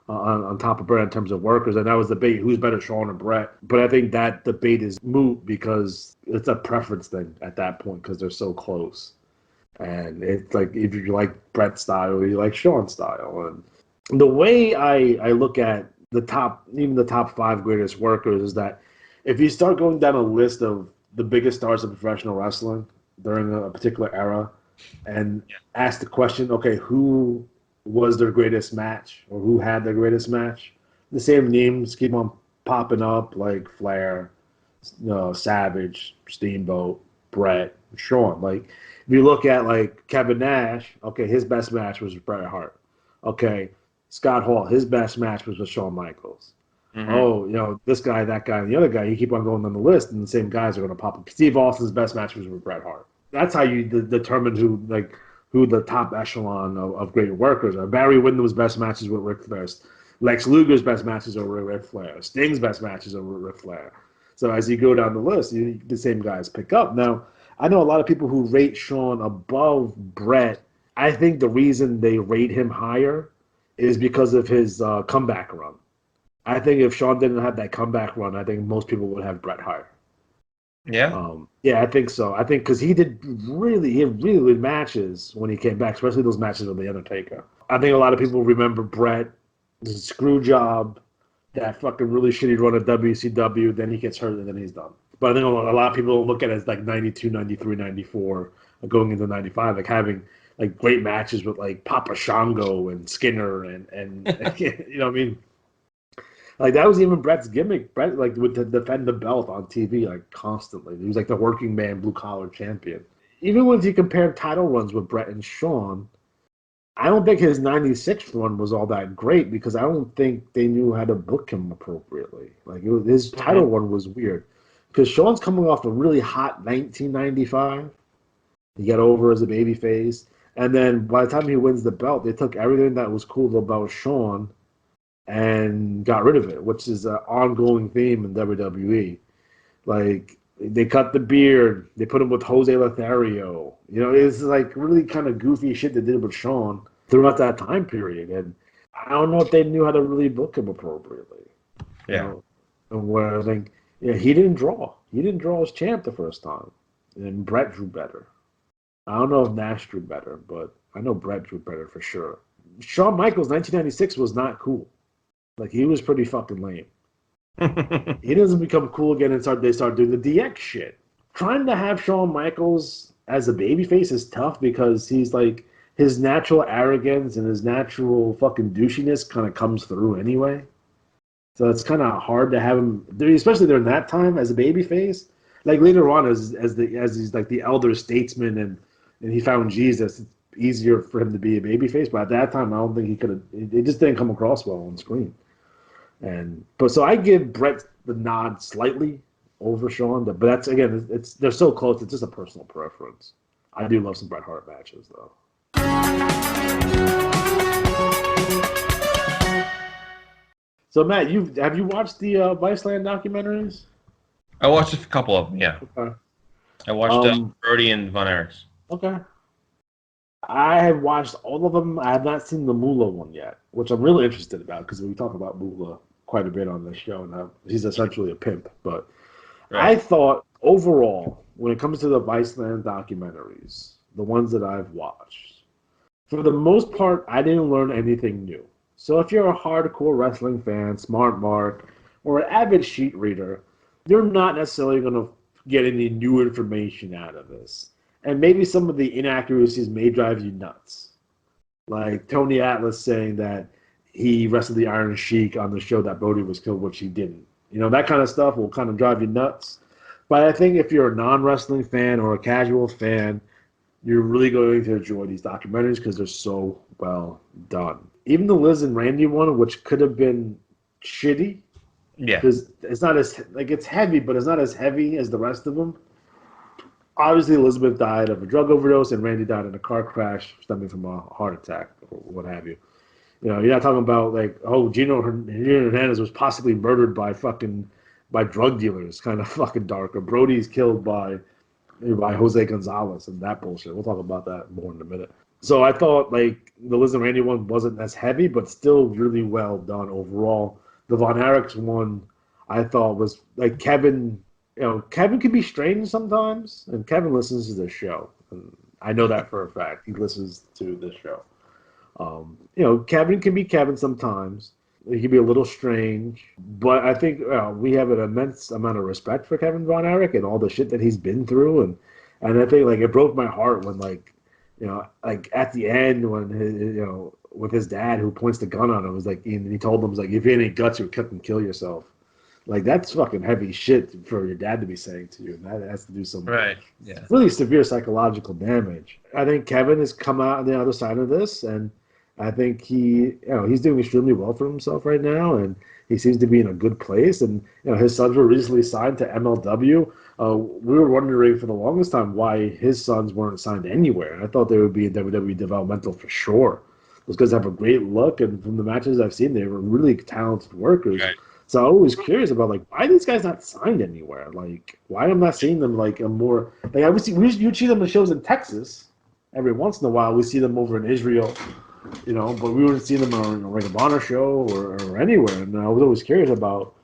on top of Brett in terms of workers, and that was the debate: who's better, Shawn or Brett? But I think that debate is moot because it's a preference thing at that point because they're so close. And it's like if you like Brett's style or you like Shawn's style. And the way I look at even the top five greatest workers is that if you start going down a list of the biggest stars of professional wrestling during a particular era and ask the question, okay, who was their greatest match or who had their greatest match? The same names keep on popping up like Flair, Savage, Steamboat, Brett, Shawn. Like if you look at like Kevin Nash, okay, his best match was with Bret Hart. Okay, Scott Hall, his best match was with Shawn Michaels. Mm-hmm. Oh, this guy, that guy, and the other guy, you keep on going on the list, and the same guys are going to pop up. Steve Austin's best match was with Bret Hart. That's how you determine who the top echelon of great workers are. Barry Windham's best matches with Ric Flair. Lex Luger's best matches are with Ric Flair. Sting's best matches are with Ric Flair. So as you go down the list, the same guys pick up. Now, I know a lot of people who rate Shawn above Brett. I think the reason they rate him higher is because of his comeback run. I think if Shawn didn't have that comeback run, I think most people would have Brett higher. Yeah. Yeah, I think so. I think because he had really good matches when he came back, especially those matches with The Undertaker. I think a lot of people remember Brett, the screw job, that fucking really shitty run at WCW, then he gets hurt and then he's done. But I think a lot of people look at it as like 92, 93, 94, going into 95, like having like great matches with like Papa Shango and Skinner and you know what I mean? Like that was even Brett's gimmick. Brett would defend the belt on TV like constantly. He was like the working man, blue collar champion. Even when you compare title runs with Brett and Shawn, I don't think his '96 run was all that great because I don't think they knew how to book him appropriately. Like his title run was weird because Shawn's coming off a really hot 1995. He got over as a babyface, and then by the time he wins the belt, they took everything that was cool about Shawn and got rid of it, which is an ongoing theme in WWE. Like they cut the beard, they put him with Jose Lothario. It's like really kind of goofy shit they did with Shawn throughout that time period, and I don't know if they knew how to really book him appropriately. Yeah. And where I think, he didn't draw. He didn't draw as champ the first time, and Brett drew better. I don't know if Nash drew better, but I know Brett drew better for sure. Shawn Michaels, 1996 was not cool. Like, he was pretty fucking lame. He doesn't become cool again and they start doing the DX shit. Trying to have Shawn Michaels as a babyface is tough because he's like, his natural arrogance and his natural fucking douchiness kind of comes through anyway. So it's kind of hard to have him, especially during that time as a babyface. Like later on, as he's like the elder statesman and he found Jesus, it's easier for him to be a babyface. But at that time, I don't think he could have. It just didn't come across well on screen. So I give Brett the nod slightly over Shawn, but that's again, they're so close. It's just a personal preference. I do love some Bret Hart matches though. So Matt, have you watched the Viceland documentaries? I watched a couple of them. Yeah. Okay. I watched Brody and Von Erichs. Okay. I have watched all of them. I have not seen the Moolah one yet, which I'm really interested about because we talk about Moolah quite a bit on this show. Now he's essentially a pimp, but right. I thought overall, when it comes to the Viceland documentaries, the ones that I've watched, for the most part, I didn't learn anything new. So if you're a hardcore wrestling fan, smart mark, or an avid sheet reader, you're not necessarily going to get any new information out of this. And maybe some of the inaccuracies may drive you nuts. Like Tony Atlas saying that he wrestled the Iron Sheik on the show that Brody was killed, which he didn't. That kind of stuff will kind of drive you nuts. But I think if you're a non-wrestling fan or a casual fan, you're really going to enjoy these documentaries because they're so well done. Even the Liz and Randy one, which could have been shitty, because it's not as it's heavy, but it's not as heavy as the rest of them. Obviously, Elizabeth died of a drug overdose, and Randy died in a car crash stemming from a heart attack or what have you. You're not talking about like, Gino Hernandez was possibly murdered by drug dealers, kind of fucking dark. Or Brody's killed by Jose Gonzalez and that bullshit. We'll talk about that more in a minute. So I thought like the Liz and Randy one wasn't as heavy, but still really well done overall. The Von Erichs one I thought was like Kevin. You know, Kevin can be strange sometimes, and Kevin listens to this show. And I know that for a fact. He listens to this show. You know, Kevin can be Kevin sometimes. He can be a little strange, but I think we have an immense amount of respect for Kevin Von Erich and all the shit that he's been through, and I think like it broke my heart when like, you know, like at the end when his, you know, with his dad who points the gun on him was like, and he told him was like, if you had any guts, you would cut and kill yourself. Like that's fucking heavy shit for your dad to be saying to you, and that has to do some Right. Yeah. really severe psychological damage. I think Kevin has come out on the other side of this, and I think he's doing extremely well for himself right now, and he seems to be in a good place. And his sons were recently signed to MLW. We were wondering for the longest time why his sons weren't signed anywhere. I thought they would be in WWE developmental for sure. Those guys have a great look, and from the matches I've seen, they were really talented workers. Right. So I'm always curious about like why are these guys not signed anywhere? Like why am I not seeing them like a more like you'd see them in shows in Texas every once in a while. We see them over in Israel, but we wouldn't see them on a Ring of Honor show or anywhere. And I was always curious about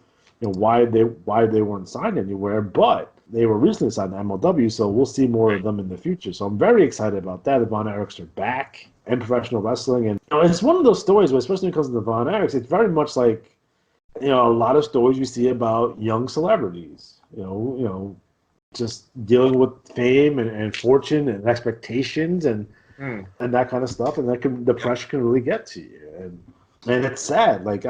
why they weren't signed anywhere, but they were recently signed to MLW, so we'll see more of them in the future. So I'm very excited about that. The Von Erichs are back in professional wrestling, and it's one of those stories where, especially when it comes to the Von Erichs, it's very much like a lot of stories you see about young celebrities. Just dealing with fame and fortune and expectations and that kind of stuff, and the pressure can really get to you, and it's sad. Like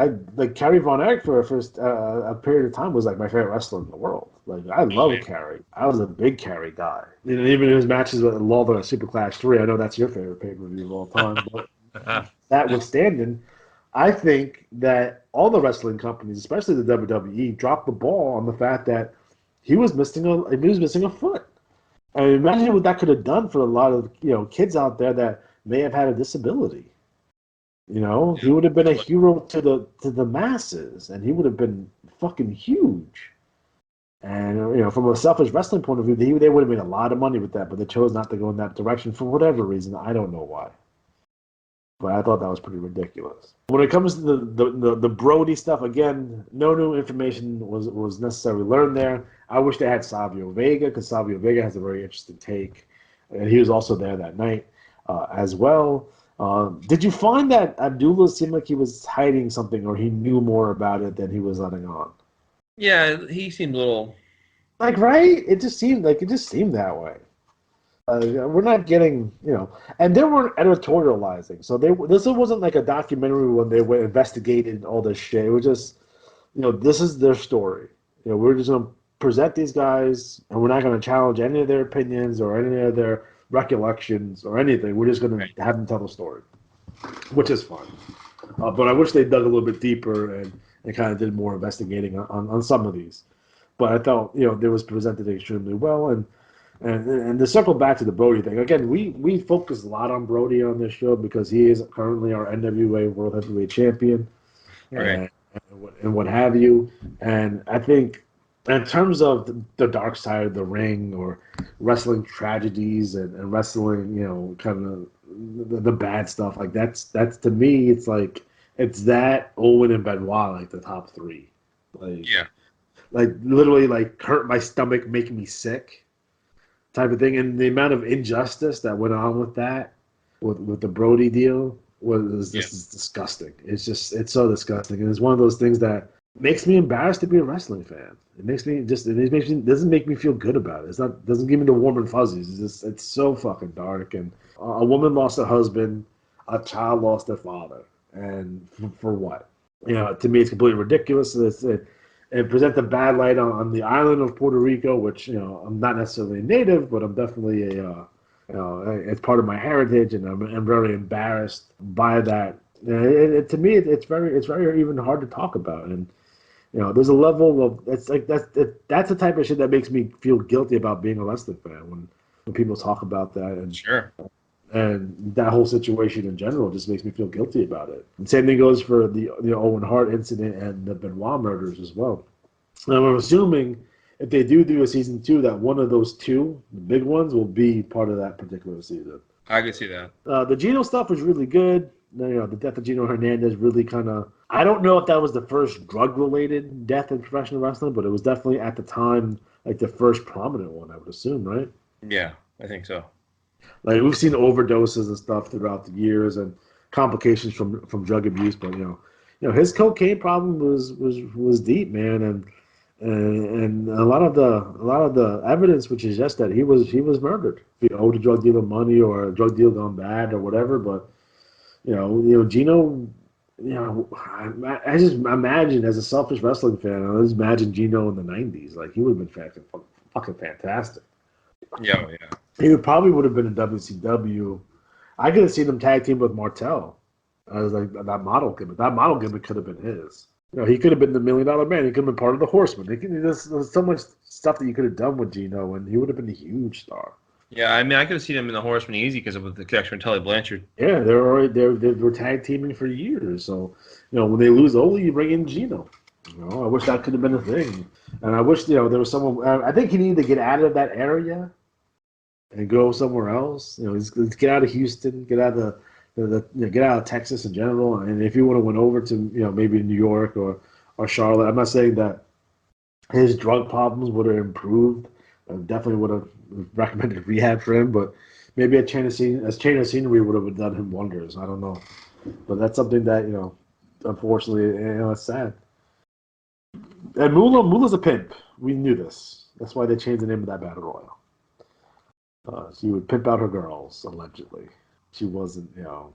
Kerry Von Erich for a period of time was like my favorite wrestler in the world. Like I love Kerry. I was a big Kerry guy. Even in his matches with Lawler at Super Clash 3, I know that's your favorite pay per view of all time. But that withstanding, I think that all the wrestling companies, especially the WWE, dropped the ball on the fact that he was missing a foot. I mean, imagine what that could have done for a lot of kids out there that may have had a disability. He would have been a hero to the masses, and he would have been fucking huge. And from a selfish wrestling point of view, they would have made a lot of money with that, but they chose not to go in that direction for whatever reason. I don't know why, but I thought that was pretty ridiculous. When it comes to the Brody stuff, again, no new information was necessarily learned there. I wish they had Savio Vega, because Savio Vega has a very interesting take, and he was also there that night as well. Did you find that Abdullah seemed like he was hiding something, or he knew more about it than he was letting on? Yeah, he seemed a little right? It just seemed that way. We're not getting, and they weren't editorializing. So this wasn't like a documentary when they were investigating all this shit. It was just, this is their story. We're just going to present these guys, and we're not going to challenge any of their opinions or any of their recollections or anything. We're just going to have them tell the story, which is fun. But I wish they dug a little bit deeper and kind of did more investigating on some of these. But I thought, they was presented extremely well. And to circle back to the Brody thing, again, we focus a lot on Brody on this show because he is currently our NWA World Heavyweight Champion, and what have you. And I think in terms of the dark side of the ring or wrestling tragedies and wrestling, kind of the bad stuff, like that's to me, it's that Owen and Benoit, like the top three. Like literally like hurt my stomach, make me sick type of thing. And the amount of injustice that went on with that, with the Brody deal was just disgusting. It's so disgusting. And it's one of those things that makes me embarrassed to be a wrestling fan. It doesn't make me feel good about it. Doesn't give me the warm and fuzzies. It's so fucking dark. And a woman lost a husband, a child lost their father. And for what? To me, it's completely ridiculous. It presents a bad light on the island of Puerto Rico, which I'm not necessarily a native, but I'm definitely it's part of my heritage, and I'm very embarrassed by that. To me, it's very even hard to talk about, and there's a level of it's like that's the type of shit that makes me feel guilty about being a wrestling fan when people talk about that, and sure. And that whole situation in general just makes me feel guilty about it. And same thing goes for the Owen Hart incident and the Benoit murders as well. And I'm assuming if they do a season 2, that one of those two, the big ones, will be part of that particular season. I could see that. The Gino stuff was really good. The death of Gino Hernandez really kind of. I don't know if that was the first drug-related death in professional wrestling, but it was definitely at the time like the first prominent one. I would assume, right? Yeah, I think so. Like we've seen overdoses and stuff throughout the years and complications from drug abuse, but his cocaine problem was deep, man, and a lot of the evidence would suggest that he was murdered. He owed a drug dealer money or a drug deal gone bad or whatever, but Gino. I just imagine as a selfish wrestling fan, I just imagine Gino in the '90s. Like he would have been fucking fantastic. Yeah, yeah. He probably would have been in WCW. I could have seen him tag team with Martel as like that model gimmick. That model gimmick could have been his. He could have been the $1 Million Man. He could have been part of the Horsemen. There's so much stuff that you could have done with Gino, and he would have been a huge star. Yeah, I mean, I could have seen him in the Horseman easy because of the connection with Tully Blanchard. Yeah, they were tag teaming for years. So when they lose Ole, you bring in Gino. I wish that could have been a thing, and I wish there was someone. I think he needed to get out of that area and go somewhere else. Let's get out of Houston, get out of get out of Texas in general. And if he would have went over to maybe New York or Charlotte, I'm not saying that his drug problems would have improved. I definitely would have recommended rehab for him, but maybe a change of scenery would have done him wonders. I don't know, but that's something that unfortunately, it's sad. And Moolah's a pimp. We knew this. That's why they changed the name of that battle royal. She would pimp out her girls, allegedly. She wasn't, a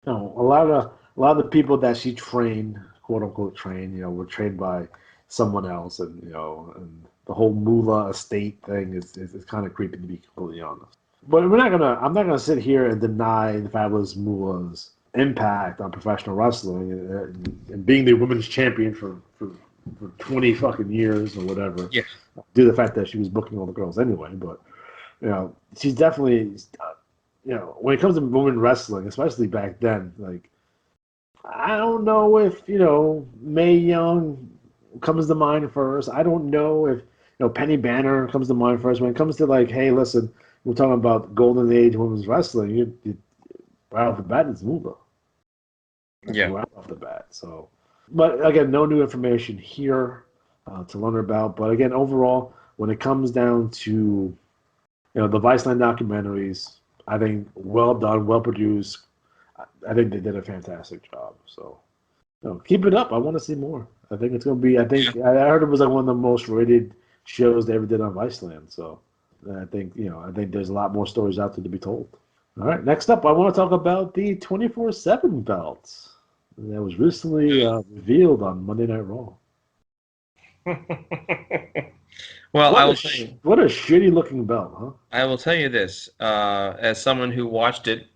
lot of the people that she trained, quote unquote trained, were trained by someone else, and and the whole Moolah estate thing is kind of creepy, to be completely honest. But I'm not gonna sit here and deny the fabulous Moolah's impact on professional wrestling and being the women's champion for 20 fucking years or whatever. Yeah. Due to the fact that she was booking all the girls anyway, but she's definitely, when it comes to women wrestling, especially back then, like, I don't know if, Mae Young comes to mind first. I don't know if, Penny Banner comes to mind first. When it comes to, like, hey, listen, we're talking about golden age women's wrestling, you right off the bat, it's Moolah. Yeah. Right off the bat. So, but again, no new information here to learn about. But again, overall, when it comes down to the Viceland documentaries, I think well done, well produced. I think they did a fantastic job. So, keep it up. I want to see more. I think it's going to be. I heard it was like one of the most rated shows they ever did on Viceland. So, I think there's a lot more stories out there to be told. All right, next up, I want to talk about the 24/7 belts that was recently revealed on Monday Night Raw. Well, what a shitty looking belt, huh? I will tell you this, as someone who watched it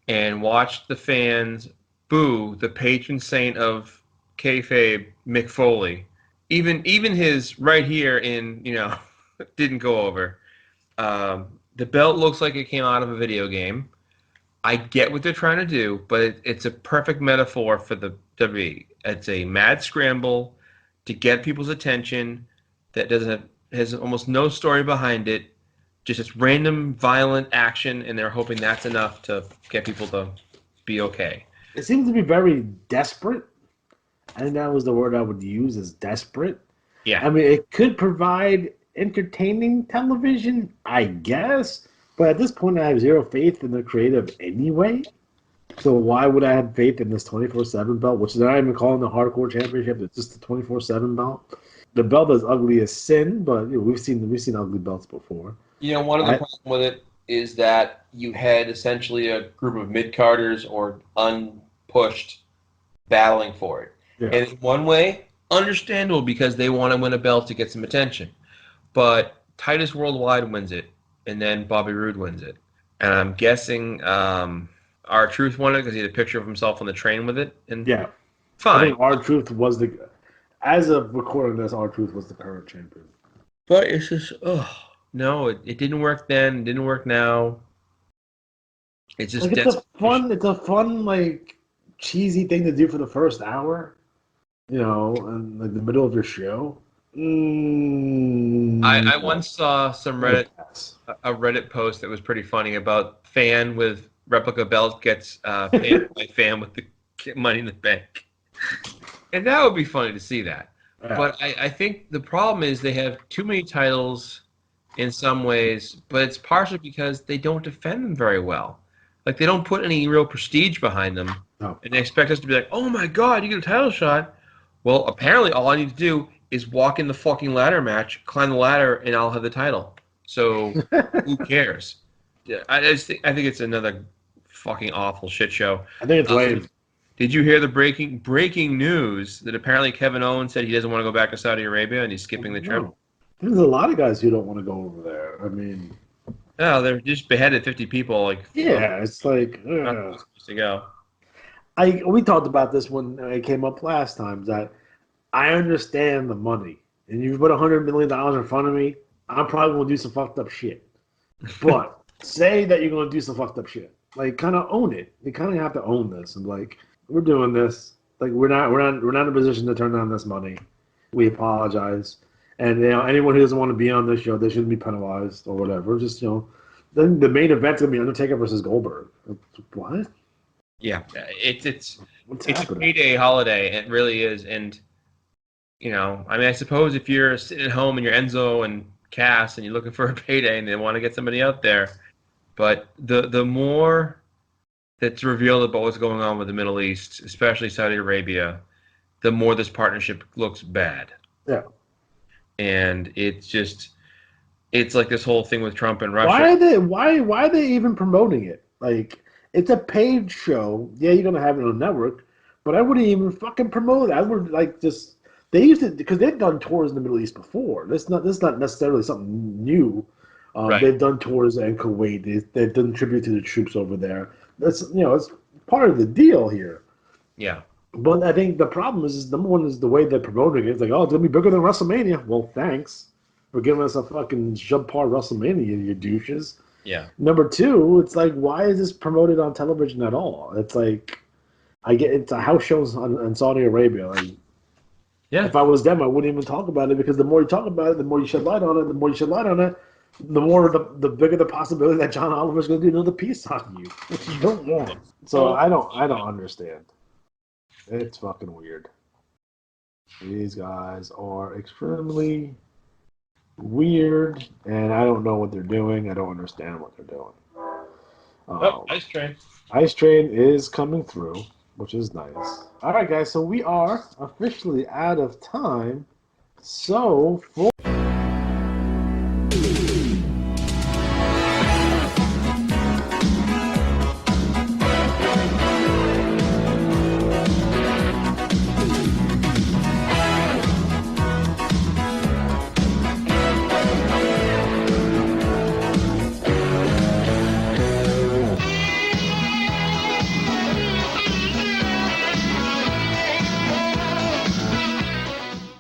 and watched the fans boo the patron saint of kayfabe, Mick Foley. Even his right here in didn't go over. The belt looks like it came out of a video game. I get what they're trying to do, but it's a perfect metaphor for the WWE. It's a mad scramble to get people's attention that has almost no story behind it. Just it's random violent action, and they're hoping that's enough to get people to be okay. It seems to be very desperate. I think that was the word I would use, is desperate. Yeah. I mean, it could provide entertaining television, I guess. But at this point, I have zero faith in the creative anyway. So why would I have faith in this 24/7 belt, which they're not even calling the Hardcore Championship? It's just the 24/7 belt. The belt is ugly as sin, but we've seen ugly belts before. One of the problems with it is that you had essentially a group of mid-carders or unpushed battling for it. Yeah. And in one way, understandable because they want to win a belt to get some attention. But Titus Worldwide wins it, and then Bobby Roode wins it. And I'm guessing R-Truth won it because he had a picture of himself on the train with it. And yeah. Fine. I think R-Truth was as of recording this, R-Truth was the current champion. But it's just, no, it didn't work then, it didn't work now. It's just it's a fun, like, cheesy thing to do for the first hour, in like the middle of your show. I once saw a Reddit post that was pretty funny about fan with replica belt gets paid by Fam with the Money in the Bank. And that would be funny to see that. Yeah. But I think the problem is they have too many titles in some ways, but it's partially because they don't defend them very well. Like, they don't put any real prestige behind them. No. And they expect us to be like, oh my God, you get a title shot. Well, apparently all I need to do is walk in the fucking ladder match, climb the ladder, and I'll have the title. So who cares? Yeah, I think it's another fucking awful shit show. I think it's lame. Did you hear the breaking news that apparently Kevin Owens said he doesn't want to go back to Saudi Arabia and he's skipping the trip? No. There's a lot of guys who don't want to go over there. I mean, No, they're just beheaded 50 people. Like, yeah, it's like not supposed to go. we talked about this when it came up last time that I understand the money, and you put $100 million in front of me, I'm probably gonna do some fucked up shit. But say that you're gonna do some fucked up shit, like kind of own it. You kind of have to own this and like we're doing this. Like we're not in a position to turn down this money. We apologize. And anyone who doesn't want to be on this show, they shouldn't be penalized or whatever. Just then the main event's gonna be Undertaker versus Goldberg. What? Yeah, it's happening? a payday holiday. It really is. And I mean, I suppose if you're sitting at home and you're Enzo and Cass and you're looking for a payday and they want to get somebody out there, but the more that's revealed about what's going on with the Middle East, especially Saudi Arabia, the more this partnership looks bad. Yeah. And it's like this whole thing with Trump and Russia. Why are they even promoting it? Like, it's a paid show. Yeah, you're gonna have it on a network, but I wouldn't even fucking promote it. I would they used to, because they've done tours in the Middle East before. This is not necessarily something new. Right. They've done tours in Kuwait. They've done tribute to the troops over there. That's it's part of the deal here. Yeah. But I think the problem is number one is the way they're promoting it. It's like, oh, it's gonna be bigger than WrestleMania. Well, thanks for giving us a fucking subpar WrestleMania, you douches. Yeah. Number two, it's like, why is this promoted on television at all? It's like, it's a house show in Saudi Arabia. Like, yeah. If I was them, I wouldn't even talk about it because the more you talk about it, the more you shed light on it. The more you shed light on it, the more the bigger the possibility that John Oliver's going to do another piece on you, which you don't want. So I don't understand. It's fucking weird. These guys are extremely weird, and I don't know what they're doing. I don't understand what they're doing. Ice Train. Ice Train is coming through, which is nice. All right, guys, so we are officially out of time. So for